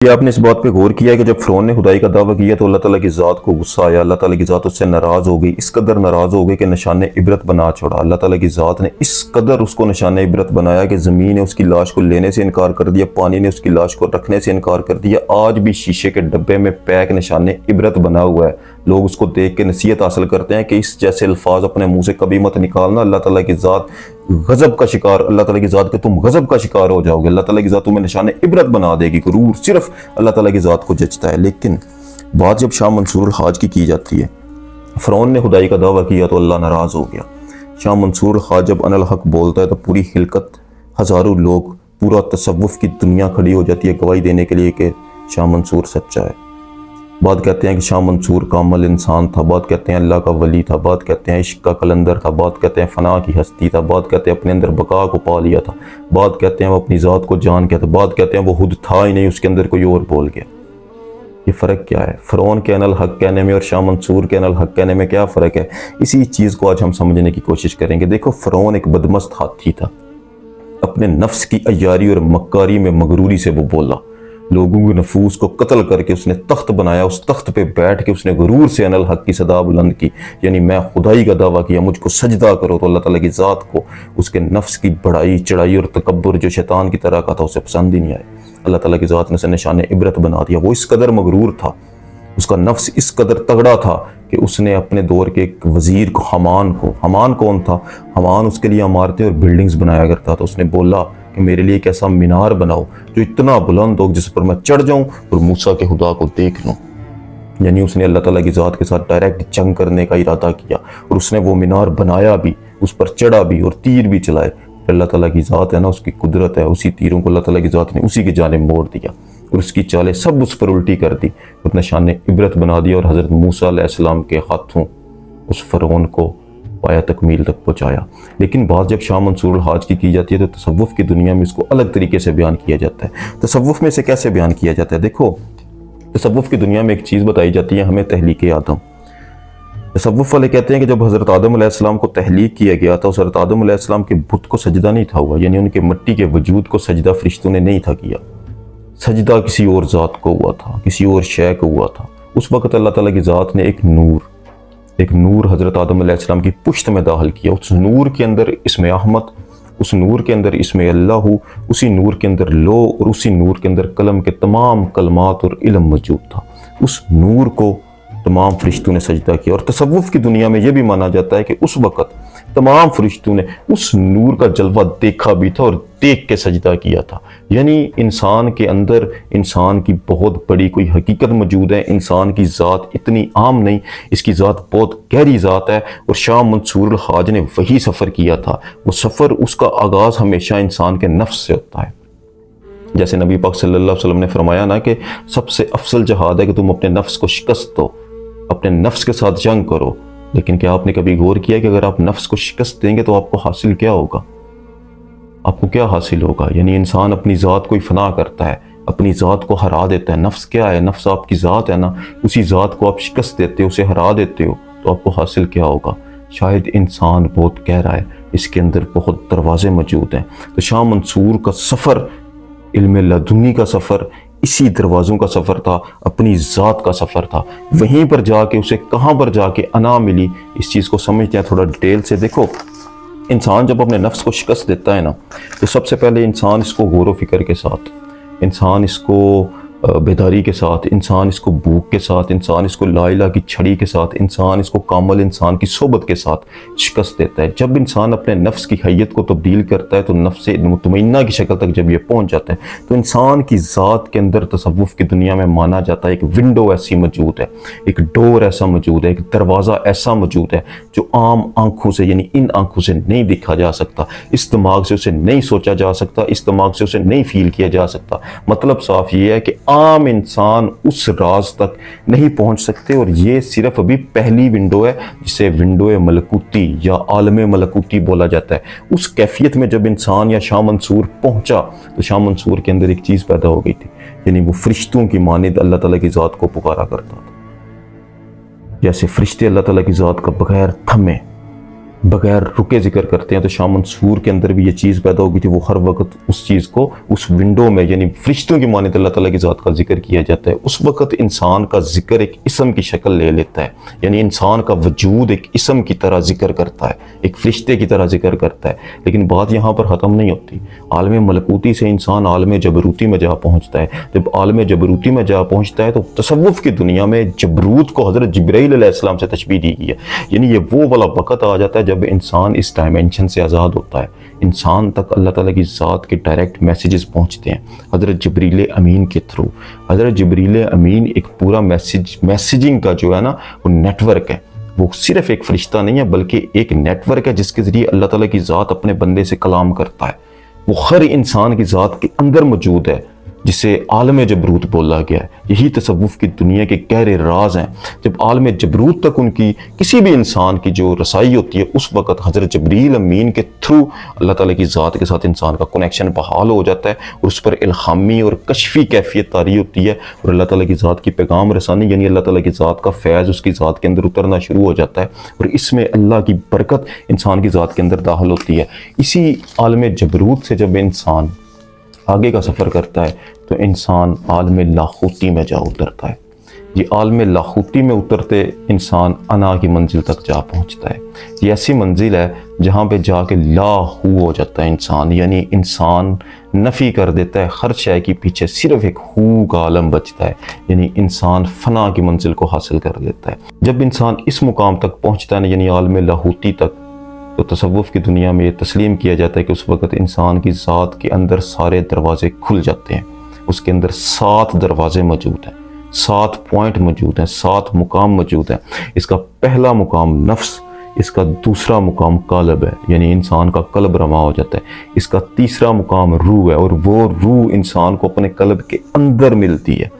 ये आपने इस बात पे गौर किया है कि जब फ़िरौन ने खुदाई का दावा किया तो अल्लाह ताला की ज़ात को गुस्सा आया, अल्लाह ताला की ज़ात उससे नाराज़ हो गई, इस कदर नाराज़ हो गई कि निशान इबरत बना छोड़ा। अल्लाह ताला की ज़ात ने इस कदर उसको निशान इबरत बनाया कि ज़मीन ने उसकी लाश को लेने से इनकार कर दिया, पानी ने उसकी लाश को रखने से इनकार कर दिया। आज भी शीशे के डब्बे में पैक निशान इबरत बना हुआ है। लोग उसको देख के नसीहत हासिल करते हैं कि इस जैसे अल्फाज अपने मुंह से कभी मत निकालना, अल्लाह ताला की ज़ात गजब का शिकार, अल्लाह ताला की ज़ात के तुम गजब का शिकार हो जाओगे, अल्लाह ताला की ज़ात तुम्हें निशान इबरत बना देगी। गुरूर सिर्फ अल्लाह ताला की ज़ात को जचता है। लेकिन बात जब शाह मंसूर हाज की जाती है, फ़िरौन ने खुदाई का दावा किया तो अल्लाह नाराज़ हो गया। शाह मंसूर हाज जब अनल हक बोलता है तो पूरी हिलकत, हज़ारों लोग, पूरा तसव्वुफ़ की दुनिया खड़ी हो जाती है गवाही देने के लिए कि शाह मंसूर सच्चा है। बात कहते हैं कि शाह मंसूर कामल इंसान था, बात कहते हैं अल्लाह का वली था, बात कहते हैं इश्क का कलंदर था, बात कहते हैं फ़ना की हस्ती था, बात कहते हैं अपने अंदर बका को पा लिया था, बात कहते हैं वो अपनी ज़ात को जान गया था, बात कहते हैं वो खुद था ही नहीं, उसके अंदर कोई और बोल गया। ये फ़र्क क्या है? फ़िरौन के अनल हक कहने में और शाह मंसूर के अनल हक कहने में क्या फ़र्क है? इसी चीज़ को आज हम समझने की कोशिश करेंगे। देखो, फ़िरौन एक बदमस्त हाथी था। अपने नफ्स की अय्यारी और मक्कारी में मगरूरी से वो बोला, लोगों के नफूस को कत्ल करके उसने तख्त बनाया, उस तख्त पे बैठ के उसने गुरूर से अनल हक की सदा बुलंद की, यानी मैं खुदाई का दावा किया, मुझको सजदा करो। तो अल्लाह ताला की ज़ात को उसके नफ्स की बड़ाई, चढ़ाई और तकब्बुर जो शैतान की तरह का था उसे पसंद ही नहीं आया। अल्लाह ताला की ज़ात ने उसे निशान इबरत बना दिया। वो इस कदर मगरूर था, उसका नफ्स इस कदर तगड़ा था कि उसने अपने दौर के एक वज़ीर को, हमान कौन था? हमान उसके लिए इमारतें और बिल्डिंग्स बनाया करता था। उसने बोला कि मेरे लिए एक ऐसा मीनार बनाओ जो इतना बुलंद हो जिस पर मैं चढ़ जाऊं और मूसा के खुदा को देख लूं। यानी उसने अल्लाह ताला की ज़ात के साथ डायरेक्ट जंग करने का इरादा किया और उसने वो मीनार बनाया भी, उस पर चढ़ा भी और तीर भी चलाए। अल्लाह ताला की ज़ात है ना, उसकी कुदरत है, उसी तीरों को अल्लाह ताला की ज़ात ने उसी की जानिब मोड़ दिया और उसकी चालें सब उस पर उल्टी कर दी और निशान इबरत बना दिया और हज़रत मूसा अलैहिस्सलाम के हाथों उस फ़िरौन को पाया तकमील तक पहुँचाया। लेकिन बात जब शाह मंसूर हाज की जाती है तो तसव्वुफ़ की दुनिया में इसको अलग तरीके से बयान किया जाता है। तसव्वुफ़ में इसे कैसे बयान किया जाता है? देखो, तसव्वुफ़ की दुनिया में एक चीज़ बताई जाती है हमें, तहलीक आदम। तसव्वुफ़ वाले कहते हैं कि जब हज़रत आदम अलैहिस्सलाम को तहलीक किया गया था, उस हज़रत आदम अलैहिस्सलाम के बुत को सजदा नहीं था हुआ, यानी उनके मिट्टी के वजूद को सजदा फरिश्तों ने नहीं था किया। सजदा किसी और ज़ात को हुआ था, किसी और शय को हुआ था। उस वक़्त अल्लाह ताला की ज़ात ने एक नूर हज़रत आदम अलैहिस्सलाम की पुश्त में दाखिल किया। उस नूर के अंदर इसमें अहमद, उस नूर के अंदर इसमें अल्लाह, उसी नूर के अंदर लो और उसी नूर के अंदर कलम के तमाम कलमात और इल्म मौजूद था। उस नूर को तमाम फरिश्तों ने सजदा किया। और तसव्वुफ़ की दुनिया में यह भी माना जाता है कि उस वक़्त तमाम फरिश्तों ने उस नूर का जलवा देखा भी था और देख के सजदा किया था। यानी इंसान के अंदर इंसान की बहुत बड़ी कोई हकीकत मौजूद है। इंसान की ज़ात इतनी आम नहीं, इसकी ज़ात बहुत गहरी ज़ात है और शाह मंसूर हाज ने वही सफ़र किया था। वो सफ़र, उसका आगाज़ हमेशा इंसान के नफ्स से होता है। जैसे नबी पाक सल्लल्लाहु अलैहि वसल्लम ने फरमाया ना कि सबसे अफसल जहाद है कि तुम अपने नफ्स को शिकस्त दो, अपने नफ्स के साथ जंग करो। लेकिन क्या आपने कभी गौर किया कि अगर आप नफ्स को शिकस्त देंगे तो आपको हासिल क्या होगा? आपको क्या हासिल होगा? यानी इंसान अपनी ज़ात को फना करता है, अपनी ज़ात को हरा देता है। नफ्स क्या है? नफ्स आपकी ज़ात है ना, उसी ज़ात को आप शिकस्त देते हो, उसे हरा देते हो, तो आपको हासिल क्या होगा? शायद इंसान बहुत गहरा है, इसके अंदर बहुत दरवाजे मौजूद हैं। तो शाह मंसूर का सफ़र, इल्म लदुनी का सफ़र, इसी दरवाज़ों का सफ़र था, अपनी ज़ात का सफ़र था। वहीं पर जाके उसे कहाँ पर जाके अना मिली, इस चीज़ को समझते हैं थोड़ा डिटेल से। देखो, इंसान जब अपने नफ्स को शिकस्त देता है ना, तो सबसे पहले इंसान इसको गौर व फिक्र के साथ, इंसान इसको बेदारी के साथ, इंसान इसको भूख के साथ, इंसान इसको ला इलाहा की छड़ी के साथ, इंसान इसको कामल इंसान की सोबत के साथ शिकस्त देता है। जब इंसान अपने नफ्स की हैयत को तब्दील करता है तो नफ्स मुतमइन्ना की शक्ल तक जब ये पहुंच जाता है तो इंसान की ज़ात के अंदर तसव्वुफ़ की दुनिया में माना जाता है एक विंडो ऐसी मौजूद है, एक डोर ऐसा मौजूद है, एक दरवाज़ा ऐसा मौजूद है जो आम आँखों से, यानी इन आँखों से नहीं देखा जा सकता, इस दिमाग से उसे नहीं सोचा जा सकता, इस दिमाग से उसे नहीं फील किया जा सकता। मतलब साफ ये है कि आम इंसान उस राज तक नहीं पहुंच सकते। और ये सिर्फ अभी पहली विंडो है जिसे विंडो मलकूती या आलम मलकूती बोला जाता है। उस कैफियत में जब इंसान या शाह मंसूर पहुंचा तो शाह मंसूर के अंदर एक चीज़ पैदा हो गई थी, यानी वो फरिश्तों की मानिद अल्लाह ताला की ज़ात को पुकारा करता था। जैसे फरिश्ते अल्लाह ताला की ज़ात का बगैर थमे बगैर रुके जिक्र करते हैं। तो शाह मंसूर के अंदर भी ये चीज़ पैदा हो गई थी, वो हर वक्त उस चीज़ को उस विंडो में, यानी फरिश्तों की मानित अल्लाह ताला की ज़ात का जिक्र किया जाता है। उस वक्त इंसान का जिक्र एक इसम की शक्ल ले लेता है, यानी इंसान का वजूद एक इसम की तरह जिक्र करता है, एक फरिश्ते की तरह जिक्र करता है। लेकिन बात यहाँ पर ख़त्म नहीं होती। आलम मलकूती से इंसान आलम जबरूती में जा पहुँचता है। जब आलम जबरूती में जा पहुँचता है तो तसव्वुफ़ की दुनिया में जबरूत को हज़रत जिब्राईल अलैहिस्सलाम से तशबीह दी गई है। यानी ये वो वाला वक़्त आ जाता है जब इंसान इस डायमेंशन से आज़ाद होता है। इंसान तक अल्लाह ताला की ज़ात के डायरेक्ट मैसेजेस पहुँचते हैं हज़रत जिब्रील अमीन के थ्रू। हज़रत जिब्रील अमीन एक पूरा मैसेजिंग का जो है ना वो नेटवर्क है। वो सिर्फ एक फरिश्ता नहीं है बल्कि एक नेटवर्क है जिसके ज़रिए अल्लाह ताला की ज़ात अपने बंदे से कलाम करता है। वो हर इंसान की ज़ात के अंदर मौजूद है, जिसे आलम जबरूत बोला गया है। यही तसव्वुफ़ की दुनिया के गहरे राज हैं। जब आलम जबरूत तक उनकी किसी भी इंसान की जो रसाई होती है, उस वक़्त हज़रत जिब्रील अमीन के थ्रू अल्लाह ताला की ज़ात के साथ इंसान का कनेक्शन बहाल हो जाता है और उस पर इल्हामी और कशफ़ी कैफियत तारी होती है और अल्लाह ताला की ज़ात की पैगाम रसानी, यानी अल्लाह ताला की ज़ात का फैज़ उसकी ज़ात के अंदर उतरना शुरू हो जाता है और इसमें अल्लाह की बरकत इंसान की ज़ात के अंदर दाखिल होती है। इसी आलम जबरूत से जब इंसान आगे का सफ़र करता है तो इंसान आलम लाहूती में जा उतरता है। ये आलम लाहूती में उतरते इंसान अना की मंजिल तक जा पहुंचता है। ये ऐसी मंजिल है जहाँ पे जाके लाहू हो जाता है इंसान, यानी इंसान नफ़ी कर देता है हर शय की, पीछे सिर्फ एक हू का आलम बचता है, यानी इंसान फना की मंजिल को हासिल कर लेता है। जब इंसान इस मुकाम तक पहुँचता है यानी आलम लाहूती तक, तो तसव्वुफ़ की दुनिया में ये तस्लीम किया जाता है कि उस वक़्त इंसान की ज़ात के अंदर सारे दरवाज़े खुल जाते हैं। उसके अंदर 7 दरवाज़े मौजूद हैं, 7 पॉइंट मौजूद हैं, 7 मुकाम मौजूद हैं। इसका पहला मुकाम नफ्स, इसका दूसरा मुकाम कल्ब है, यानी इंसान का कल्ब रमा हो जाता है। इसका तीसरा मुकाम रूह है और वो रूह इंसान को अपने कल्ब के अंदर मिलती है,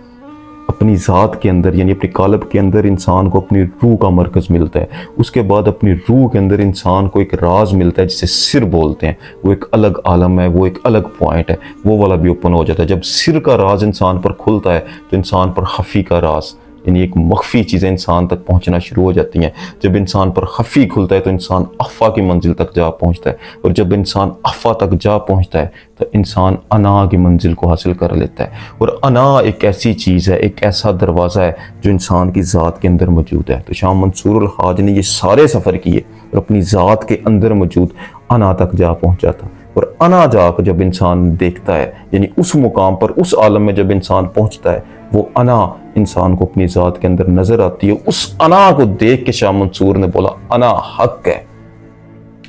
अपनी ज़ात के अंदर, यानी अपनी कल्ब के अंदर इंसान को अपनी रूह का मरकज़ मिलता है। उसके बाद अपनी रूह के अंदर इंसान को एक राज मिलता है जिसे सिर बोलते हैं। वो एक अलग आलम है, वो एक अलग पॉइंट है, वो वाला भी ओपन हो जाता है। जब सिर का राज इंसान पर खुलता है तो इंसान पर खफ़ी का राज, यानी एक मख्फी चीज़ें इंसान तक पहुंचना शुरू हो जाती हैं। जब इंसान पर खफ़ी खुलता है तो इंसान अफ़ा की मंजिल तक जा पहुंचता है और जब इंसान अफ़ा तक जा पहुंचता है तो इंसान अना की मंजिल को हासिल कर लेता है। और अना एक ऐसी चीज़ है, एक ऐसा दरवाज़ा है जो इंसान की ज़ात के अंदर मौजूद है। तो शाह मंसूर अल हाज ने ये सारे सफ़र किए और अपनी ज़ात के अंदर मौजूद अना तक जा पहुँचा था। और अना जाकर जब इंसान देखता है, यानी उस मुकाम पर, उस आलम में जब इंसान पहुँचता है, वो अना इंसान को अपनी ज़ात के अंदर नजर आती है। उस अना को देख के शाह मंसूर ने बोला अना हक है,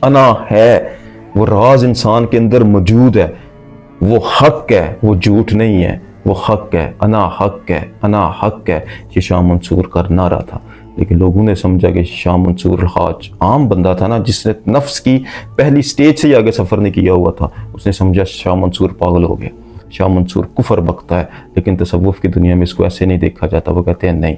अना है, वो राज इंसान के अंदर मौजूद है, वो हक है, वो झूठ नहीं है, वो हक है, अना हक है, अना हक है। ये शाह मंसूर का नारा था। लेकिन लोगों ने समझा कि शाह मंसूर हाज आम बंदा था ना, जिसने नफ्स की पहली स्टेज से आगे सफ़र नहीं किया हुआ था, उसने समझा शाह मंसूर पागल हो गया, शाह मंसूर कुफर बकता है। लेकिन तसव्वुफ़ की दुनिया में इसको ऐसे नहीं देखा जाता। वो कहते हैं नहीं,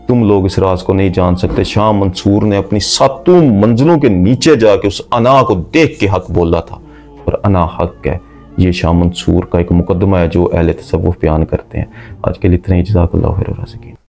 तुम लोग इस राज को नहीं जान सकते। शाह मंसूर ने अपनी 7 मंजिलों के नीचे जाके उस अना को देख के हक बोला था और अना हक है। ये शाह मंसूर का एक मुकदमा है जो अहले तसव्वुफ़ बयान करते हैं। आज के लिए इतना ही। जज़ाकल्लाहु खैर।